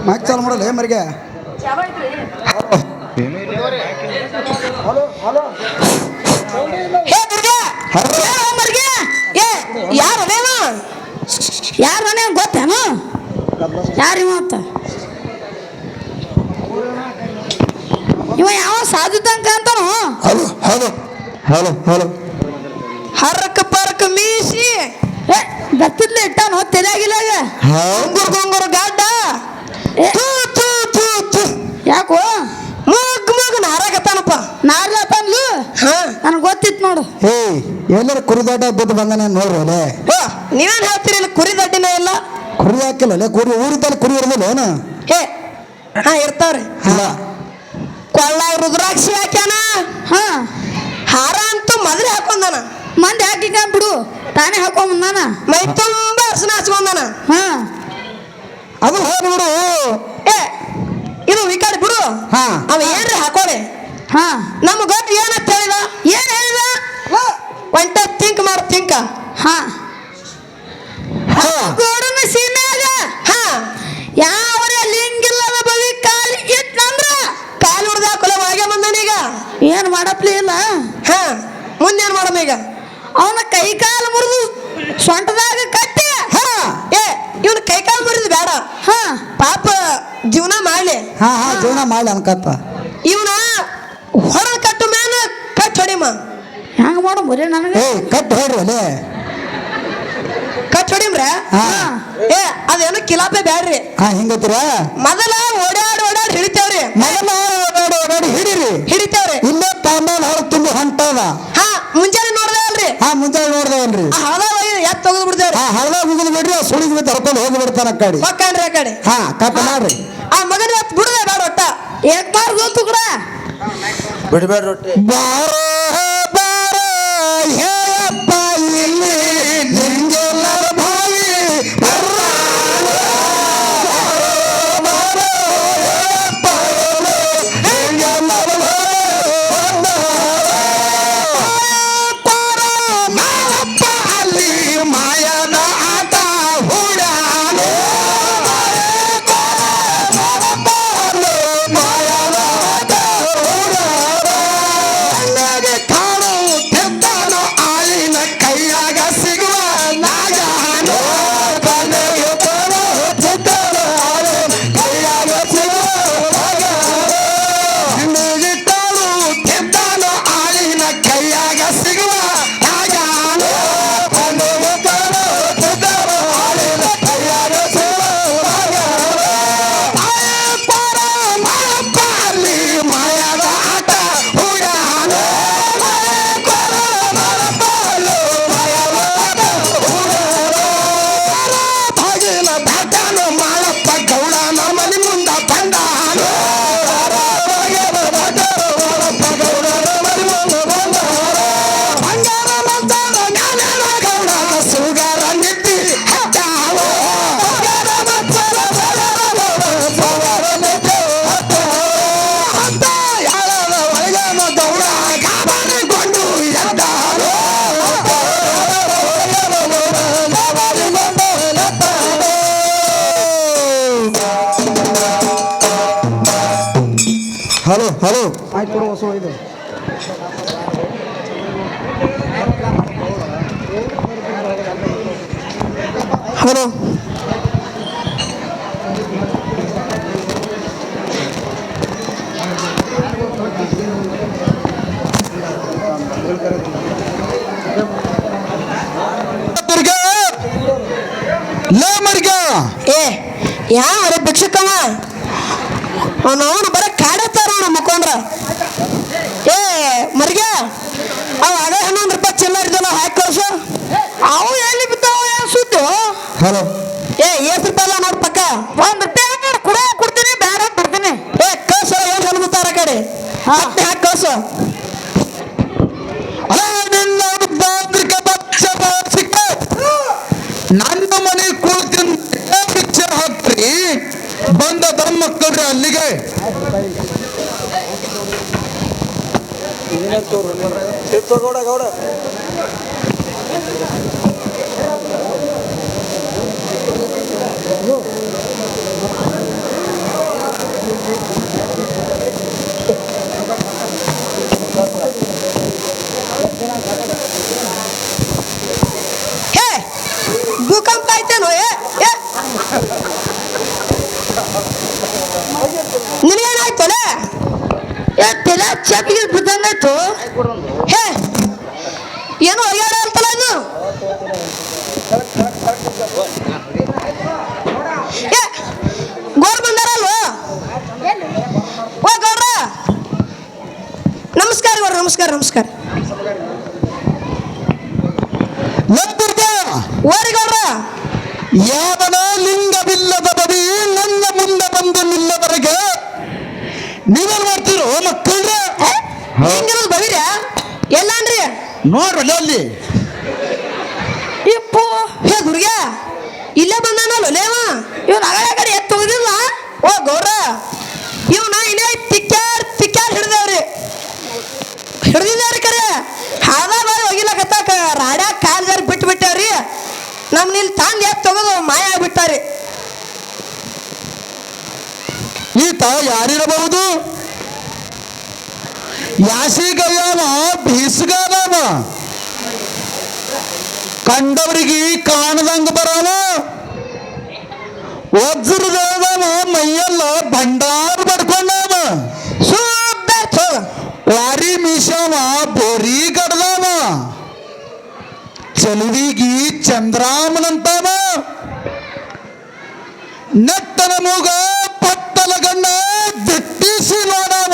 ಮ್ಯಾಕ್ ಚಾಲು ಮಾಡಲ್ಲ ಮರಿಗೆ. ಯಾರು ಮನೆ ಗೊತ್ತೇನು? ಯಾರು ಇವ ಯಾವ ಸಾಧು ತನಕ ಅಂತಾನು. ಹರಕ ಪರಕ ಮೀಸಿ ಗತ್ತಿದ್ಲೆ ಇಟ್ಟಾನು ತೆರೆಯಾಗಿಲ್ಲ ಗೊಂಗುರು ಗಡ್ಡ. ಯಾಕೋ ಮೂಗ್ ನಾರಾಗತ್ತಾನಪ್ಪ. ನಾರ್ಲತ್ತಾನ್ಲು ನನಗೆ ಗೊತ್ತಿತ್ತು ನೋಡು. ಎಲ್ಲರ ಕುರಿದಾಟ ಬಿದ್ದು ಬಂದಾನೆ ನೋಡ್ರಿ. ನೀವೇನು ಹೇಳ್ತೀರಿ? ಇಲ್ಲಿ ಕುರಿ ದಡ್ಡಿನ ಇಲ್ಲ. ಕುರಿ ಹಾಕಿಲ್ಲ ಕುರಿ ಊರಿದ್ದಲ್ಲಿ ಕುರಿ ಇರೋದಿಲ್ಲ ಏನು? ಇರ್ತಾವ್ರಿ. ಕೊಳ್ಳಾಗ ರುದ್ರಾಕ್ಷಿ ಹಾಕ್ಯಾನ. ಹಾರ ಅಂತೂ ಮೊದಲೇ ಹಾಕೊಂಡಾನ. ಮಂದಿ ಹಾಕಿಕ ಬಿಡು, ತಾನೇ ಹಾಕೊಂಬಂದಾನ. ಮೈ ತುಂಬ ಅರ್ಶನ ಹಚ್ಕೊಂಡಾನ. ಅದು ಹೋಗಿ ಬಿಡು. ಇದು ಈ ಕಡೆ ಬಿಡು. ಅವ ಏನ್ರಿ ಹಾಕೋಳೆ. ನಮ್ಮ ಗೊತ್ತು ಏನಂತ ಹೇಳಿದ? ಏನ್ ಹೇಳಿದ? ಒಂಟ ತಿಂಕ್ ಮಾಡು ತಿಂಕ. ಗೋಡನ ಸೀಮೆಯಾಗ ಯಾವ ಲಿಂಗಿಲ್ಲದ ಬವಿ ಕಾಲಿ ಇಟ್ಟಂದ್ರ ಕಾಲು ಹೊಡೆದ ಕೊಲೆ ಒಳಗೆ ಬಂದನೀಗ. ಏನ್ ಮಾಡಪ್ಲಿ ಇಲ್ಲ. ಮುಂದೇನ್ ಮಾಡಮ್ಮ ಈಗ? ಅವನ ಕೈ ಕಾಲು ಮುರಿದು ಸೊಂಟದಾಗ ಕಟ್ಟಿ. ಇವನು ಕೈ ಕಾಲು ಮುರಿದು ಬೇಡ. ಪಾಪ ಹಾ ಹಾ ಜೀವನ ಮಾಡಿ ಅನ್ಕತ್ತ ಇವನ ಹೊರ ಕಟ್ಟು ಮೇಲೆ ಕಟ್ ಹೊಡಿಮ ಹೆಂಗ ಮಾಡು ಬರೀ ನನಗೆ ಏ ಕಟ್ ಹೊಡ್ರಿ ಅಲ್ಲೇ ಕಟ್ ಹೊಡಿಮ್ರ ಹಾ ಏ ಅದೇನು ಕಿಲಾಪೆ ಬ್ಯಾಡ್ರಿ ಹಾ ಹಿಂಗತ್ತೀರ ಮೊದಲ ಓಡಾಡಿ ಹಿಡಿತೇವ್ರಿ ಮೊದಲ ಓಡಾಡಿ ಹಿಡೀರಿ ಹಿಡಿತೇವ್ರಿ ಇಲ್ಲೇ ತಾಂಬಲ್ ಹೊರ ತುಂಬಿ ಹೊಂಟದ ಹಾ ಮುಂಜಾನೆ ನೋಡ್ದೆ ಅಲ್ರಿ ಹಾ ಮುಂಜಾನೆ ನೋಡ್ದೇವನ್ರಿ ಆ ಹಳದ ಎತ್ ತೆಗೆದು ಬಿಡ್ತೇವ್ರಿ ಹಾ ಹಳದ ಮುಗಿದು ಬಿಡ್ರಿ ಸುಳಿದ್ ಬಿದ್ದು ಹರ್ಕೊಂಡು ಹೋಗಿ ಬಿಡ್ತಾನ ಆ ಕಡೆ ಹೊಕ್ಕನ್ರಿ ಆ ಕಡೆ ಹಾ ಕಟ್ ಮಾಡ್ರಿ ಆ ಮಗನ ಎತ್ ಬಿಡದೆ ಬೇಡ ಒಟ್ಟ ಏಕ್ ಬಾರ್ ಗೊತ್ತು ಕೂಡ ಬಿಡಬೇಡ ರೊಟ್ಟಿ ಬಾರೋ ಬಾರೋ ಹೇಯಪ್ಪ ಇಲ್ಲಿ ನಿಂಗೆಲ್ಲ ಭಾವಿ ಅಲ್ಲಿ ಮಾಯದ ಆಟ ಹೂಡಾನೆ ಮಾಯದ ಆಟ ಹೂಡಾನೆ ಕಾಣು ತೆತ್ತಾನು ಆಳಿನ ಕೈಯಾಗ ಸಿಗುವ ನಾಗಾನು ಕಣ್ಣಿಗೆ ಕಾಣು ತೆತ್ತಾನು ಆಳಿನ ಕೈಯಾಗ ಸಿಗುವ ನಾಗಾನು ಕಣ್ಣಿಗೆ ಕಾಣು ತೆತ್ತಾನು ಆಳಿನ ಕೈಯಾಗ ಸಿಗುವ ನಾಗಾನು ಕಣ್ಣಿಗೆ ಕಾಣು ತೆತ್ತಾನು ಆಳಿನ ಕೈಯಾಗ ಸಿಗುವ ಅಲ್ಲಿ ಮಾಯದ ಆಟ ಹೂಡಾನೆ ಬಾಗಿಲ ದಾಟಾನು ಮಾಳಪ್ಪ ಗೌಡ ನಮ್ಮನಿ ಮುಂದ ಬಂದಾನು ಬಂಗಾರ ಮಂತಾನ ಜ್ಞಾನೇನ ಗೌಡ ಸುಗಾರ ನಿತ್ತಿ ಹತ್ತಾವ ಬಂಗಾರ ಮಂತಾನ ಸುಗಾರ ನಿತ್ತಿ ಅಂತ ಯಾರದ ಒಳಗನ ಗೌಡ ಕಾಬಾರಿಕೊಂಡು ಎದ್ದಾನು ಹಲೋ ಹಲೋ ಆಯ್ತು ಕೊಡು ಹೊಸ ಇದು ಹಲೋ ಏ ಯಾವ ಭಿಕ್ಷಕವ ಅವನು ಬರೀ ಕಾಡತ್ತಾರ ಅವನು ಮುಕ್ಕೊಂಡ್ರ ಏ ಮರ್ಗೆ ಅವ ಅದೇ 11 ರೂಪಾಯಿ ಚಿಲ್ಲರ್ ಇದ್ದಲ್ಲ ಹಾಕಿ ಕಳ್ಸು ಅವು ಎಲ್ಲಿ ಬಿದ್ದಾವ ಏನು ಸುದ್ದು ಹಲೋ ಏ ಎಷ್ಟು ರೂಪಾಯಿ ಅಲ್ಲ ನೋಡ್ ಪಕ್ಕ 1 ರೂಪಾಯಿ ಕೂಡ ಕೊಡ್ತೀನಿ ಬೇಡ ಕೊಡ್ತೀನಿ ಏ ಕಳ್ಸು ಏನು ಹೇಳ್ಬಿಡ್ತಾರ ಆ ಕಡೆ ಮತ್ತೆ ಹಾಕಿ ಕಳ್ಸು ನನ್ನ ಮನೆ ಕೂತಿನ ಪಿಕ್ಚರ್ ಹಾಕ್ರಿ ಬಂದ ದಮ್ಮ ಮಕ್ಕಳ್ರಿ ಅಲ್ಲಿಗೆ ಗೌಡ ಗೌಡ ಹೇ ಭೂಕಂಪ ಆಯ್ತೇನೋ ಏ ಏ ನಿನಗೇನಾಯ್ತೋಲೆ ಏ ತಲೆ ಚಪ್ಪಿಗೆ ಬಿದ್ದಂಗಾಯ್ತು ಹೇ ಏನು ಒಯ್ಯಾಡ ಅಂತಲ್ಲ ಇದು ಏ ಗೋರ್ ಬಂದಾರಲ್ವ ಓ ಗೌಡ್ರ ನಮಸ್ಕಾರ ಗೌಡ್ರ ನಮಸ್ಕಾರ ನಮಸ್ಕಾರ ಓರಿ ಗೌಡ್ರ ಯಾವನ ಲಿಂಗವಿಲ್ಲದ ಬದಿ ನನ್ನ ಮುಂದೆ ಬಂದು ನಿಲ್ಲವರೆಗೆ ನೀವೇನ್ ಮಾಡ್ತೀರೋ ಮಕ್ಕಳ್ರೆ ಹಿಂಗಿರೋದು ಬವಿರ ಎಲ್ಲಾನ್ರಿ ನೋಡ್ರಲ್ಲ ಅಲ್ಲಿ ಇಪ್ಪು ಹೇ ದುರ್ಗ ಇಲ್ಲೇ ಬಂದಾನಲ್ಲ ಲೇವ ಇವ್ನು ಅಗಳ ಕಡೆ ಎತ್ತು ಹೋಗಿಲ್ಲ ಓ ಗೌಡ್ರ ಇವನ ಇನ್ನೇ ತಿಕ್ಕಾರ್ ಹಿಡ್ದೇವ್ರಿ ಹಿಡ್ದಿದ್ದೇವ್ರಿ ಕರೆ ಹಾದ ಬಾರಿ ಹೋಗಿಲ್ಲಕತ್ತಾಕ ರಾಡ್ಯಾಗ ಕಾಲ್ ಜಾರಿ ಬಿಟ್ಟು ಬಿಟ್ಟೇವ್ರಿ ನಮ್ನ ಇಲ್ಲಿ ತಂದು ಎತ್ತು ತಗೋದು ಮಾಯ ಆಗ್ಬಿಟ್ಟಾರಿ ಈತ ಯಾರಿರಬಹುದು ಯಾಸಿಗಯ್ಯವ ಬೀಸಗಾದವ ಕಂಡವರಿಗೆ ಕಾಣದಂಗ ಬರವ ವಜ್ರದೇವನ ಮೈಯೆಲ್ಲ ಭಂಡಾರ ಬಡ್ಕೊಂಡವ, ವಾರಿ ಮೀಸವ ಬೋರಿ ಗಡ್ದವ, ಚಲುವಿಗಿ ಚಂದ್ರಾಮನಂತವ, ನೆಟ್ಟನ ಮೂಗ ಪತ್ತಲ ಗಣ್ಣ ದಿಟ್ಟಿಸಿ ನೋಡವ,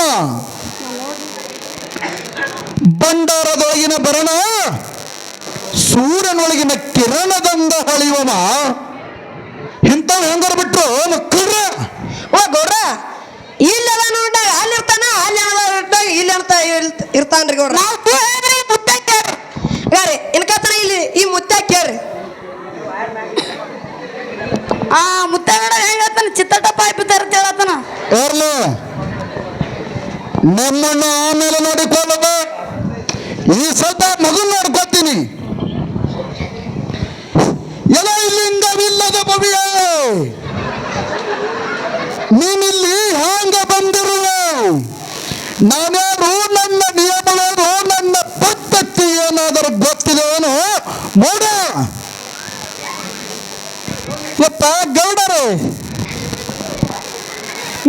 ಭಂಡಾರದೊಳಗಿನ ಭರಣ ಸೂರ್ಯನೊಳಗಿನ ಕಿರಣದಂದ ಹೊಳೆಯುವವ. ಇಂಥವ್ ಹೆಂಗಾರ ಬಿಟ್ರು ಮಕ್ಕಳ್ರ. ಓ ಗೌಡ್ರ, ಇಲ್ಲೆಲ್ಲ ನೋಡ್ದಾಗ ಅಲ್ಲಿ ಇರ್ತಾನ, ಅಲ್ಲಿ ಇಲ್ಲಿ ಅಂತ ಇರ್ತಾನ್ರಿ ಗೌಡ್ರ. ಗಾರಿ ಇನ್ಕತನ ಇಲ್ಲಿ ಈ ಮುತ್ತ ಕೇಳ್ರಿ. ಆ ಮುತ್ತಗಡ ಹೆಂಗತ್ತಾನ ಚಿತ್ತಟ ಪಾಯ್ಪ ತರ್ತಾನ ಇರ್ಲಿ, ನಮ್ಮನ್ನು ಆಮೇಲೆ ನೋಡಿಕೊಳ್ಳದ, ಈ ಸತ ಮಗು ನೋಡ್ಕೊತೀನಿ. ಎಲ್ಲ ಲಿಂಗವಿಲ್ಲದ ಭವಿಯ ನೀನಿಲ್ಲಿ ಹ್ಯಾಂಗ ಬಂದಿರುವೆ? ನಾನ್ಯಾರು, ನನ್ನ ನಿಯಮಗಳು, ನನ್ನ ಪದ್ಧತಿ ಏನಾದರೂ ಗೊತ್ತಿದೇನು ನೋಡ. ಯಪ್ಪ ಗೌಡರೇ,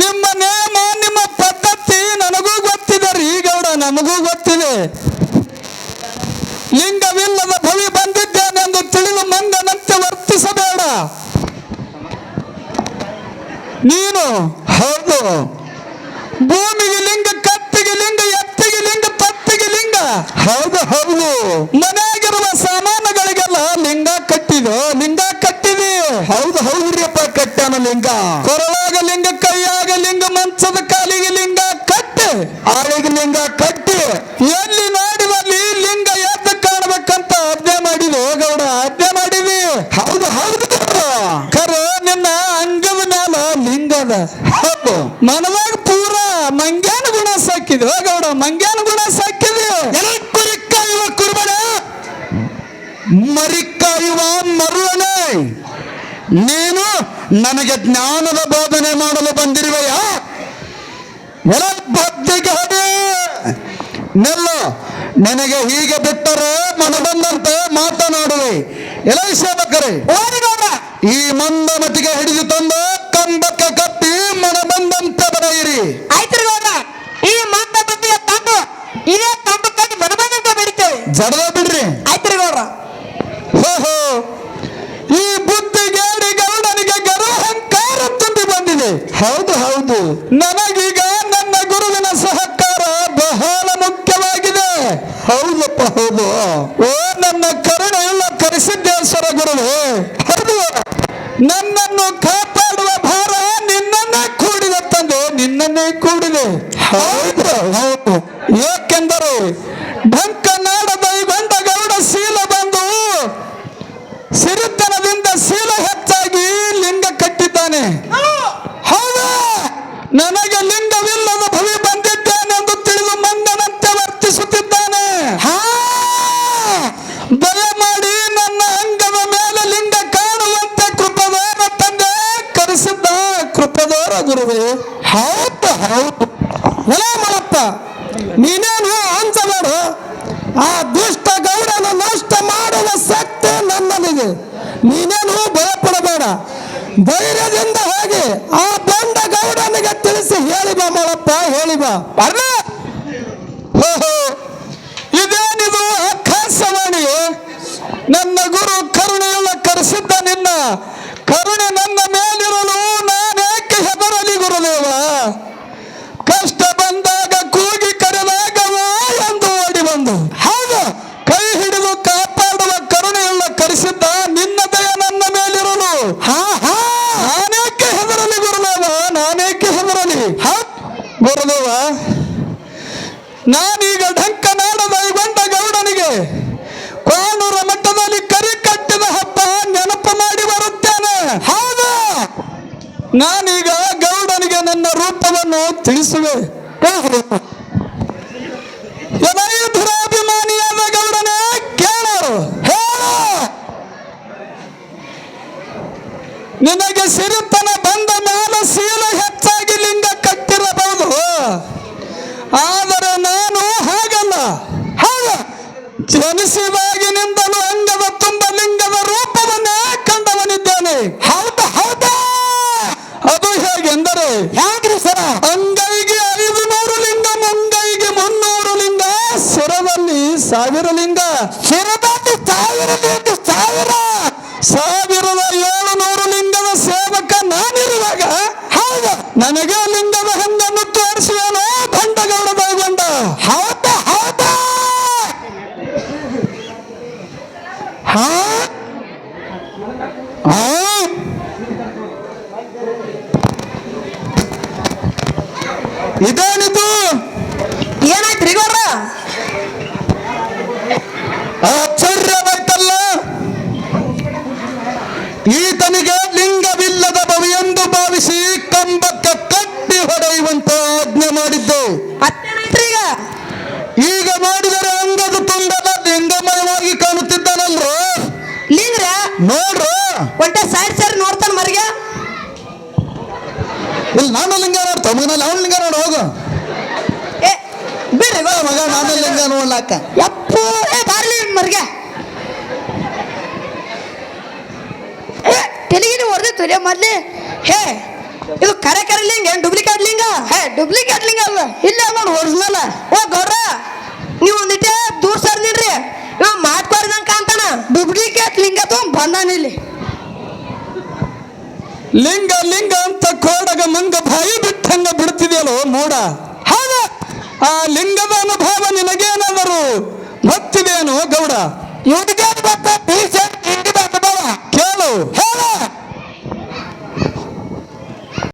ನಿಮ್ಮ ನೇಮ ನಿಮ್ಮ ಪದ್ಧತಿ ನನಗೂ ಗೊತ್ತಿದೆ ರೀ ಗೌಡ, ನಮಗೂ ಗೊತ್ತಿದೆ. ಲಿಂಗವಿಲ್ಲದ ಭವಿ ಬಂದಿದ್ದೇನೆಂದು ತಿಳಿದು ಮಂಗನಂತೆ ವರ್ತಿಸಬೇಡ. ನೀನು ಹೌದು, ಭೂಮಿಗೆ ಲಿಂಗ, ಕತ್ತಿಗೆ ಲಿಂಗ, ಎತ್ತಿಗೆ ಲಿಂಗ, ತತ್ತಿಗೆ ಲಿಂಗ. ಹೌದು ಹೌದು, ಮನೆಯಾಗಿರುವ ಸಾಮಾನುಗಳಿಗೆಲ್ಲ ಲಿಂಗ ಕಟ್ಟಿದೆ, ಲಿಂಗ ಕಟ್ಟಿದೆ. ಹೌದು ಹೌದ್ರಿಯಪ್ಪ, ಕಟ್ಟಾನ ಲಿಂಗ. ಕೊರಳಾಗ ಲಿಂಗ, ಕೈಯಾಗ ಲಿಂಗ, ಮಂಚದ ಕಾಲಿಗೆ ಲಿಂಗ ಕಟ್ಟಿ, ಆಳಿಗೆ ಲಿಂಗ ಕಟ್ಟಿ, ಎಲ್ಲಿ ನೋಡಿದಲ್ಲಿ ಲಿಂಗ ಎದ್ದು ಕಾಣಬೇಕಂತ ಆಜ್ಞೆ ಮಾಡಿದೆ ಗೌಡ, ಆಜ್ಞೆ ಮಾಡಿದೆ. ಹೌದು ಹೌದು, ಖರೆ ನಿನ್ನ ಅಂಗದ ಮ್ಯಾಲ ಲಿಂಗದ. ಹೌದು, ಮನದಾಗ ಪೂರ ಮಂಗ್ಯಾನ ಗುಣ ಸಾಕಿದೆ ಗೌಡ, ಮಂಗ್ಯಾನ ಗುಣ ಸಾಕಿದೆ. ಕುರಿಕಾಯುವ ಕುರುಬನ, ಮರಿಕಾಯುವ ಮರುಳನೆ, ನೀನು ನನಗೆ ಜ್ಞಾನದ ಬೋಧನೆ ಮಾಡಲು ಬಂದಿರುವೆಯಾ? ಎಲ್ಲ ಬದ್ದಿಗೆ ಹೊಡೆ ನೆಲ್ಲ. ನನಗೆ ಹೀಗೆ ಬಿಟ್ಟರೆ ಮನ ಬಂದಂತೆ ಮಾತನಾಡುವೆ. ಎಲ್ಲ ಸೇವಕರೇ, ಈ ಮಂದಮತಿಗೆ ಹಿಡಿದು ತಂದು ಕಂಬಕ್ಕೆ ಕಟ್ಟಿ ಮನ ಬಂದಂತೆ ಬರೆಯಿರಿ. ಆಯ್ತು ಗೌಡ್ರ, ಈ ಮಂದ ಬುದ್ಧಿಯ ತಂದು ಇದೇ ತಂದು ಕಟ್ಟಿ ಮನಬಂದಂತೆ ಬೆಳಿತೇವೆ. ಜಡದ ಬಿಡ್ರಿ. ಆಯ್ತು ಗೌಡ್ರ. ಓಹೋ, ಈ ಬುದ್ಧಿಗೇಡಿ ಗೌಡನಿಗೆ ಗರ್ವಹಂಕಾರ ತುಂಬಿ ಬಂದಿದೆ. ಹೌದು ಹೌದು, ನನಗೀಗ ನನ್ನ ಗುರುವಿನ ಸಹಕಾರ ಬಹಳ ಮುಖ್ಯವಾಗಿದೆ. ಹೌದಪ್ಪ ಹೌದು. ಓ ನನ್ನ ಕರುಣೆಯುಳ್ಳ ಕರಿಸಿದ್ದೇಶ್ವರ ಗುರುವೇ, ಹೌದು, ನನ್ನನ್ನು ಕಾಪಾಡುವ ಭಾರ ನಿನ್ನನ್ನೇ ಕೂಡಿದೆ ತಂದೆ, ನಿನ್ನನ್ನೇ ಕೂಡಿದೆ. ಹೌದು ಹೌದು, ಏಕೆಂದರೆ ಢಂಕನಾಡ ದೈಗೊಂಡ ಗೌಡ ಶೀಲ ಬಂದು ಸಿರಿತನದಿಂದ ಶೀಲ ಹೆಚ್ಚಾಗಿ ಲಿಂಗ ಕಟ್ಟಿದ್ದಾನೆ. ಹೌದಾ, ನನಗೆ ಲಿಂಗವಿಲ್ಲದ ಭವಿ ಬಂದಿದ್ದೇನೆಂದು ತಿಳಿದು ಮಂಗನಂತೆ ವರ್ತಿಸುತ್ತಿದ್ದಾನೆ. ದಯಮಾಡಿ ನನ್ನ ಅಂಗದ ಮೇಲೆ ಲಿಂಗ ಕಾಣುವಂತೆ ಕೃಪದೋರ ತಂದೆ ಕರೆಸಿದ್ದ ಕೃಪದೋರ ಗುರುವೇ. ಹೌದು ಹೌದು, ಹೊಲ ಮಾಡಪ್ಪ, ನೀನೇನು ಅಂಚಬೇಡ. ಆ ದುಷ್ಟ ಗೌಡನ ನಷ್ಟ ಮಾಡುವ ಶಕ್ತಿ ನನ್ನನಿಗೆ, ನೀನೇನು ಭಯಪಡಬೇಡ. ಧೈರ್ಯದಿಂದ ಹೋಗಿ ಆ ಬಂಡ ಗೌಡನಿಗೆ ತಿಳಿಸಿ ಹೇಳಿ ಬಾ ಮಾಡಪ್ಪ, ಹೇಳಿ ಬಾ. ಓಹೋ, ಇದೇನಿದು ಆಕಾಶವಾಣಿ? ನನ್ನ ಗುರು ಕರುಣೆಯುಳ್ಳ ಕರೆಸಿದ್ದ ನಿನ್ನ ಕರುಣೆ ನನ್ನ ಮೇಲಿರಲು ನಾನೇಕೆ ಹೆದರಲಿ ಗುರುದೇವ? ಕಷ್ಟ ಬಂದಾಗ ಕೂಗಿ ಕರೆದಾಗ ಎಂದು ಓಡಿ ಬಂದು, ಹೌದು, ಕೈ ಹಿಡಿದು ಕಾಪಾಡುವ ಕರುಣೆಯುಳ್ಳ ಕರೆಸಿದ್ದ ನಿನ್ನ ದಯ ನನ್ನ ಮೇಲಿರಲು ನಾನೇಕೆ ಹೆದರಲಿ ಗುರುದೇವ, ನಾನೇಕೆ ಹೆದರಲಿ? ಗುರುದೇವ, ನಾನೀಗ ಢಂಕನಾಡ ದೈಗೊಂಡ ಗೌಡನಿಗೆ ಕೋಣೂರ ಮಠದಲ್ಲಿ ಕರಿ ಕಟ್ಟಿದ ಹಬ್ಬ ನೆನಪು ಮಾಡಿ ಬರುತ್ತೇನೆ. ಹೌದು, ನಾನೀಗ ಗೌಡನಿಗೆ ನನ್ನ ರೂಪವನ್ನು ತಿಳಿಸುವೆ. ಧುರಾಭಿಮಾನಿಯಾದ ಗೌಡನೇ ಕೇಳು, ನಿನಗೆ ಸಿರಿತನ ಬಂದ ಮೇಲೆ ಶೀಲ ಹೆಚ್ಚಾಗಿ ಲಿಂಗ ಕಟ್ಟಿರಬಹುದು, ಆದರೆ ನಾನು ಹಾಗಲ್ಲ. ಹೌದು, ಜನಿಸಿದಾಗಿನಿಂದಲೂ ಅಂಗದ ತುಂಬ ಲಿಂಗದ ರೂಪವನ್ನೇ ಕಂಡವನಿದ್ದೇನೆ. ಹೌದು ಹೌದಾ, ಹ್ಯಾಂಗ್ರಿ ಸರ? ಅಂಗೈಗೆ 500 ಲಿಂಗ, ಮುಂಗೈಗೆ 300 ಲಿಂಗ, ಶಿರದಲ್ಲಿ 1000 ಲಿಂಗ. ಶಿರದಲ್ಲಿ 1000 ಲಿಂಗ, 1700 ಲಿಂಗದ ಸೇವಕ ನಾನಿರುವಾಗ ಹೌದು ನನಗೆ ಲಿಂಗದ ಹಂಗನ್ನು ತೋರಿಸುವೇನೋ ಭಂಡಗೌಡ ಬೈಗೊಂಡ. ಹೌದಾ ಹೌದಾ? ಹಾ ಇದೇನಿದು? ಏನಾಯ್ತ್ರಿ ಗೌಡ್ರ? ಆಶ್ಚರ್ಯವಾಯ್ತಲ್ಲ. ಈತನಿಗೆ ಲಿಂಗವಿಲ್ಲದ ಎಂದು ಭಾವಿಸಿ ಕಂಬಕ್ಕೆ ಕಟ್ಟಿ ಹೊಡೆಯುವಂತ ಆಜ್ಞೆ ಮಾಡಿದ್ದು. ಮತ್ತೇನಾಯ್ತ್ರಿ ಈಗ? ಈಗ ಮಾಡಿದರೆ ಅಂಗದ ತುಂಬೆಲ್ಲ ಲಿಂಗಮಯವಾಗಿ ಕಾಣುತ್ತಿದ್ದಾನಲ್ರು. ಲಿಂಗ್ರ ನೋಡ್ರು, ಒಂಟೆ ಸೈಡ್ ಸೈಡ್ ನೋಡ್ತಾನ ಮರಿಗೆ. ಇಲ್ಲಿ ನಾನು ಲಿಂಗ ನೋಡ್ತ ಮಗನಲ್ಲಿ ಅವನ ಲಿಂಗ ನೋಡು ಹೋಗು. ಏ ಬಿಡ್ರಿ ಮಗ ನಾನು ಲಿಂಗ ನೋಡ್ಲಾಕ ಯಪ್ಪು. ಏ ಬಾರ್ಲಿ ಮರಿಗೆ. ಏ ತೆಲಿಗಿನ ಹೊಡೆದಿತ್ತು ರೇ ಮೊದ್ಲಿ. ಹೇ ಇದು ಕರೆ ಕರೆ ಲಿಂಗ ಏನ್ ಡೂಪ್ಲಿಕೇಟ್ ಲಿಂಗ? ಹೇ ಡೂಪ್ಲಿಕೇಟ್ ಲಿಂಗ ಅಲ್ಲ, ಇಲ್ಲ ನೋಡಿ ಒರಿಜಿನಲ್. ಓ ಗೌಡ್ರ ನೀವು ಒಂದಿಟ್ಟೆ ದೂರ ಸರ್ದಿಡ್ರಿ, ಇವ ಮಾತ್ಕೋರಿದಂಗ ಕಾಣ್ತಾನ. ಡೂಪ್ಲಿಕೇಟ್ ಲಿಂಗ ತಗೊಂಡ್ ಬಂದಾನಿಲ್ಲಿ. ಲಿಂಗ ಲಿಂಗ ಅಂತ ಕೋಡಗ ಮಂಗ ಬಾಯಿ ಬಿಟ್ಟಂಗ ಬಿಡ್ತಿದೆಯಲ್ಲೋ ಮೂಡ. ಹೌದು, ಆ ಲಿಂಗದ ಅನುಭವ ನಿನಗೇನಾದರೂ ಗೊತ್ತಿದೆಯೇನೋ ಗೌಡ? ಇವ್ರಿಗೆ ಗೊತ್ತ? ಕೇಳು ಹೇಳ.